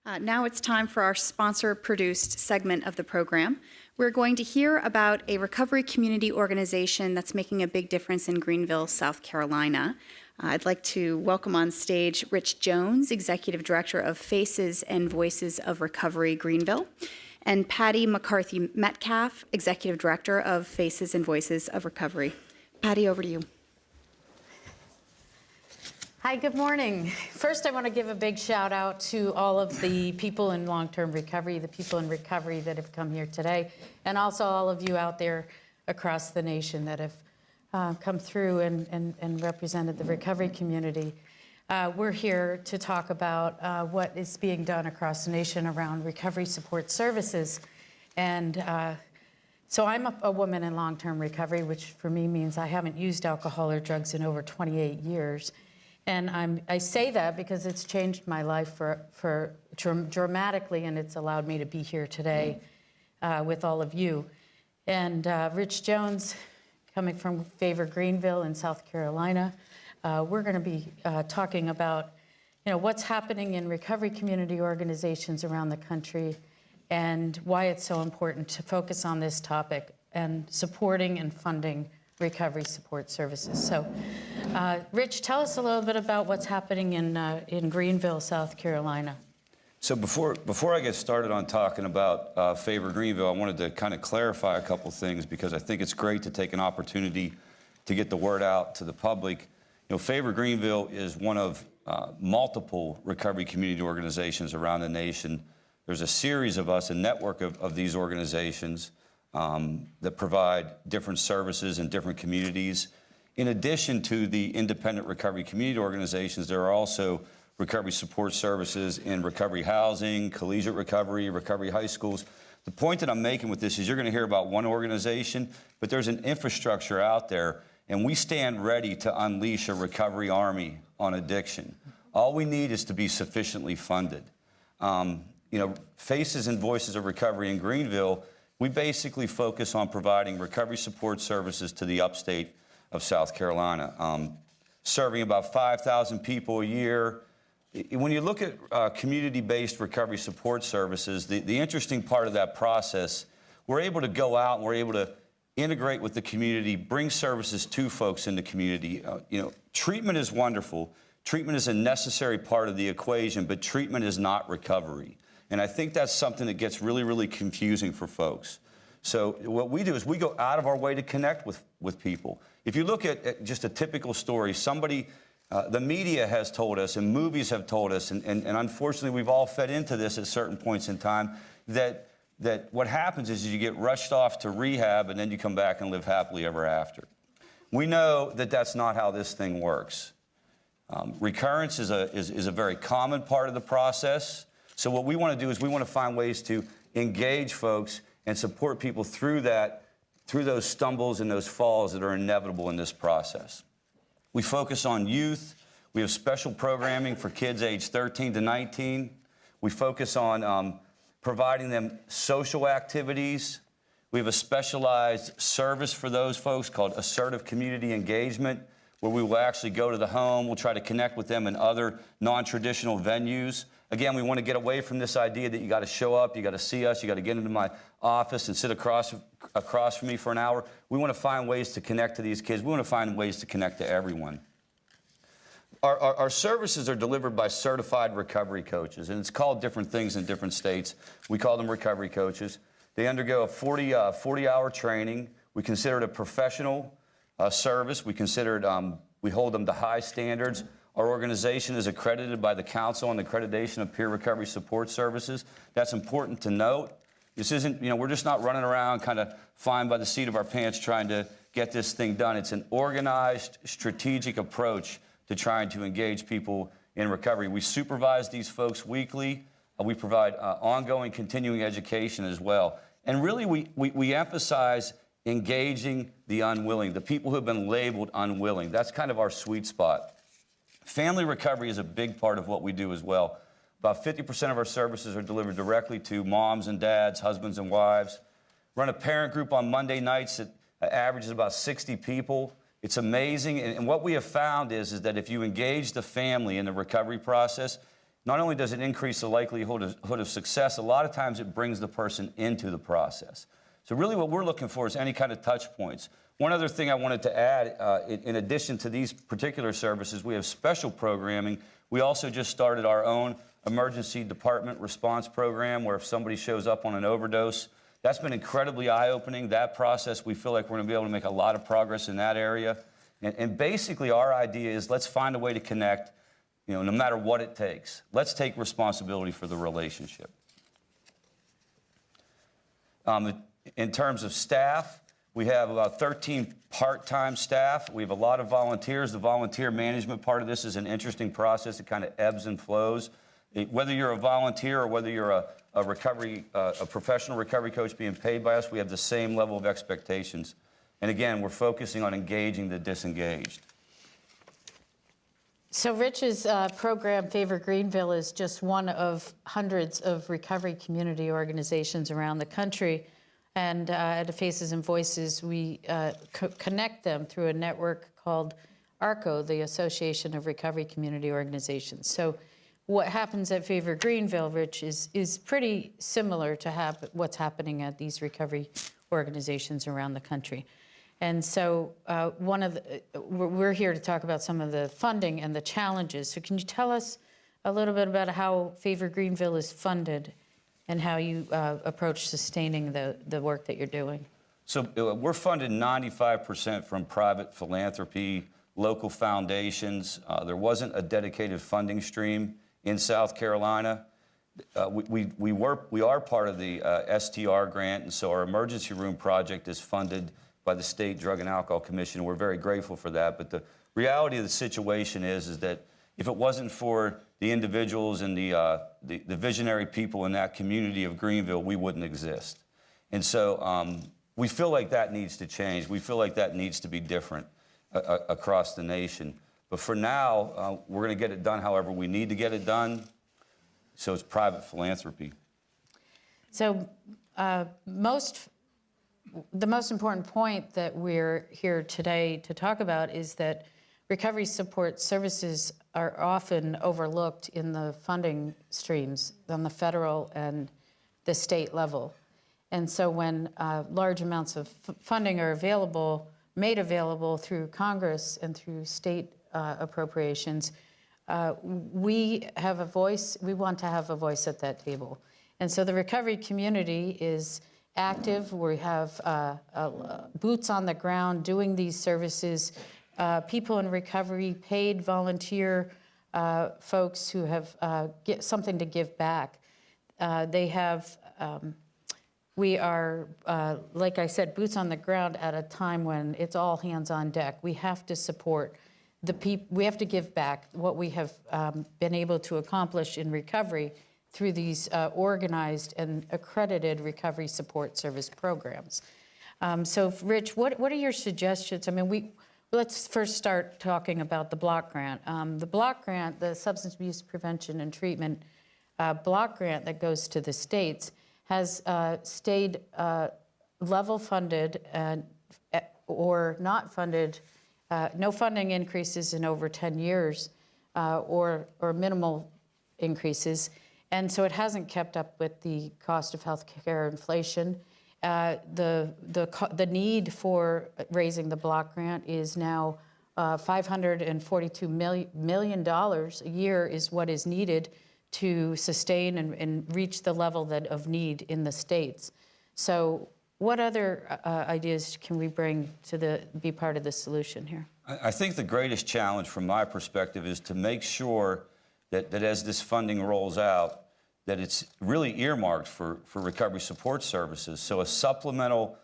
Now it's time for our sponsor-produced segment of the program. We're going to hear about a recovery community organization that's making a big difference in Greenville, South Carolina. I'd like to welcome on stage Rich Jones, Executive Director of Faces and Voices of Recovery Greenville, and Patty McCarthy Metcalf, Executive Director of Faces and Voices of Recovery. Patty, over to you. Hi, good morning. First, I want to give a big shout out to all of the people in long-term recovery, the people in recovery that have come here today, and also all of you out there across the nation that have come through and represented the recovery community. We're here to talk about what is being done across the nation around recovery support services. And so I'm a woman in long-term recovery, which for me means I haven't used alcohol or drugs in over 28 years. And I say that because it's changed my life dramatically, and it's allowed me to be here today with all of you. And Rich Jones, coming from Favor Greenville in South Carolina, we're going to be talking about, what's happening in recovery community organizations around the country and why it's so important to focus on this topic and supporting and funding recovery support services. So, Rich, tell us a little bit about what's happening in Greenville, South Carolina. So before I get started on talking about Favor Greenville, I wanted to kind of clarify a couple things because I think it's great to take an opportunity to get the word out to the public. Favor Greenville is one of multiple recovery community organizations around the nation. There's a series of us, a network of these organizations that provide different services in different communities. In addition to the independent recovery community organizations, there are also recovery support services in recovery housing, collegiate recovery, recovery high schools. The point that I'm making with this is you're going to hear about one organization, but there's an infrastructure out there, and we stand ready to unleash a recovery army on addiction. All we need is to be sufficiently funded. Faces and Voices of Recovery in Greenville, we basically focus on providing recovery support services to the upstate of South Carolina, serving about 5,000 people a year. When you look at community-based recovery support services, the interesting part of that process, we're able to go out and we're able to integrate with the community, bring services to folks in the community. Treatment is wonderful. Treatment is a necessary part of the equation, but treatment is not recovery. And I think that's something that gets really, really confusing for folks. So what we do is we go out of our way to connect with people. If you look at just a typical story, somebody, the media has told us and movies have told us, and unfortunately we've all fed into this at certain points in time, that what happens is you get rushed off to rehab and then you come back and live happily ever after. We know that that's not how this thing works. Recurrence is a very common part of the process. So what we want to do is we want to find ways to engage folks and support people through those stumbles and those falls that are inevitable in this process. We focus on youth. We have special programming for kids aged 13 to 19. We focus on providing them social activities. We have a specialized service for those folks called Assertive Community Engagement, where we will actually go to the home. We'll try to connect with them in other non-traditional venues. Again, we want to get away from this idea that you got to show up, you got to see us, you got to get into my office and sit across from me for an hour. We want to find ways to connect to these kids. We want to find ways to connect to everyone. Our services are delivered by certified recovery coaches, and it's called different things in different states. We call them recovery coaches. They undergo a 40-hour training. We consider it a professional service. We hold them to high standards. Our organization is accredited by the Council on the Accreditation of Peer Recovery Support Services. That's important to note. This isn't, we're just not running around kind of flying by the seat of our pants trying to get this thing done. It's an organized, strategic approach to trying to engage people in recovery. We supervise these folks weekly. We provide ongoing, continuing education as well. And really, we emphasize engaging the unwilling, the people who have been labeled unwilling. That's kind of our sweet spot. Family recovery is a big part of what we do as well. About 50% of our services are delivered directly to moms and dads, husbands and wives. Run a parent group on Monday nights that averages about 60 people. It's amazing. And what we have found is that if you engage the family in the recovery process, not only does it increase the likelihood of success, a lot of times it brings the person into the process. So really what we're looking for is any kind of touch points. One other thing I wanted to add, in addition to these particular services, we have special programming. We also just started our own emergency department response program where if somebody shows up on an overdose, that's been incredibly eye-opening. That process, we feel like we're going to be able to make a lot of progress in that area. And basically our idea is let's find a way to connect, no matter what it takes. Let's take responsibility for the relationship. In terms of staff, we have about 13 part-time staff. We have a lot of volunteers. The volunteer management part of this is an interesting process. It kind of ebbs and flows. Whether you're a volunteer or whether you're a professional recovery coach being paid by us, we have the same level of expectations. And again, we're focusing on engaging the disengaged. So Rich's program, Favor Greenville, is just one of hundreds of recovery community organizations around the country. And at Faces and Voices, we connect them through a network called ARCO, the Association of Recovery Community Organizations. So what happens at Favor Greenville, Rich, is pretty similar to what's happening at these recovery organizations around the country. And so we're here to talk about some of the funding and the challenges. So can you tell us a little bit about how Favor Greenville is funded and how you approach sustaining the work that you're doing? So we're funded 95% from private philanthropy, local foundations. There wasn't a dedicated funding stream in South Carolina. We are part of the STR grant, and so our emergency room project is funded by the State Drug and Alcohol Commission. We're very grateful for that. But the reality of the situation is that if it wasn't for the individuals and the visionary people in that community of Greenville, we wouldn't exist. And so we feel like that needs to change. We feel like that needs to be different across the nation. But for now, we're going to get it done however we need to get it done. So it's private philanthropy. So the most important point that we're here today to talk about is that recovery support services are often overlooked in the funding streams on the federal and the state level. And so when large amounts of funding are made available through Congress and through state appropriations, we have a voice, we want to have a voice at that table. And so the recovery community is active. We have boots on the ground doing these services, people in recovery, paid volunteer folks who have something to give back. We are, like I said, boots on the ground at a time when it's all hands on deck. We have to support the people, we have to give back what we have been able to accomplish in recovery through these organized and accredited recovery support service programs. So Rich, what are your suggestions? I mean, let's first start talking about the block grant. The block grant, the Substance Abuse Prevention and Treatment block grant that goes to the states has stayed level funded or not funded, no funding increases in over 10 years or minimal increases. And so it hasn't kept up with the cost of health care inflation. The need for raising the block grant is now $542 million a year is what is needed to sustain and reach the level of need in the states. So what other ideas can we bring to be part of the solution here? I think the greatest challenge from my perspective is to make sure that as this funding rolls out, that it's really earmarked for recovery support services. So a supplemental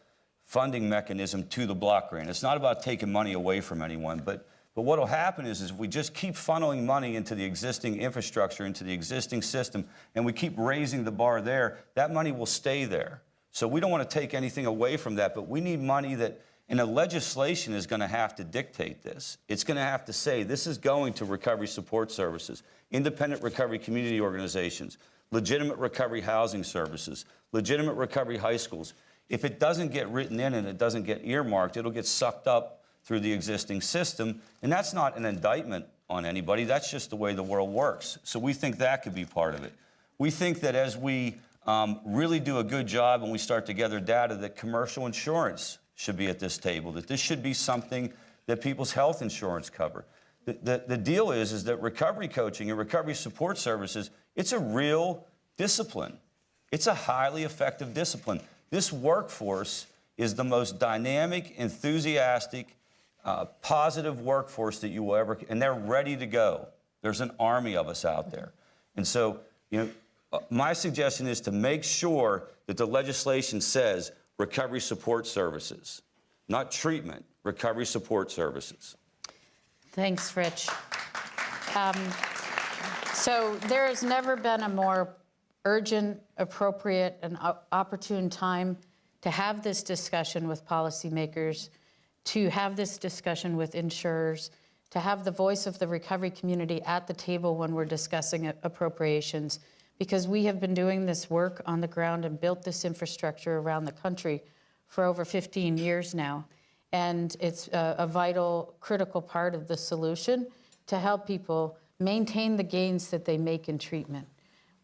funding mechanism to the block grant. It's not about taking money away from anyone, but what will happen is if we just keep funneling money into the existing infrastructure, into the existing system, and we keep raising the bar there, that money will stay there. So we don't want to take anything away from that, but we need money that, and the legislation is going to have to dictate this. It's going to have to say this is going to recovery support services, independent recovery community organizations, legitimate recovery housing services, legitimate recovery high schools. If it doesn't get written in and it doesn't get earmarked, it'll get sucked up through the existing system. And that's not an indictment on anybody. That's just the way the world works. So we think that could be part of it. We think that as we really do a good job and we start to gather data, that commercial insurance should be at this table, that this should be something that people's health insurance cover. The deal is that recovery coaching and recovery support services, it's a real discipline. It's a highly effective discipline. This workforce is the most dynamic, enthusiastic, positive workforce that you will ever, and they're ready to go. There's an army of us out there. And so, my suggestion is to make sure that the legislation says recovery support services, not treatment, recovery support services. Thanks, Rich. So there has never been a more urgent, appropriate, and opportune time to have this discussion with policymakers, to have this discussion with insurers, to have the voice of the recovery community at the table when we're discussing appropriations, because we have been doing this work on the ground and built this infrastructure around the country for over 15 years now. And it's a vital, critical part of the solution to help people maintain the gains that they make in treatment.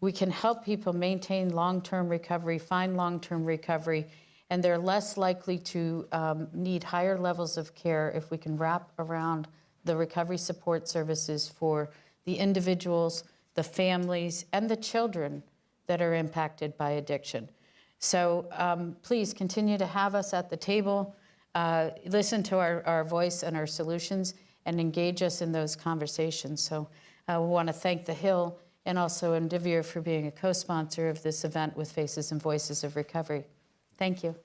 We can help people maintain long-term recovery, find long-term recovery, and they're less likely to need higher levels of care if we can wrap around the recovery support services for the individuals, the families, and the children that are impacted by addiction. So please continue to have us at the table, listen to our voice and our solutions, and engage us in those conversations. So we want to thank the Hill and also Indivior for being a co-sponsor of this event with Faces and Voices of Recovery. Thank you.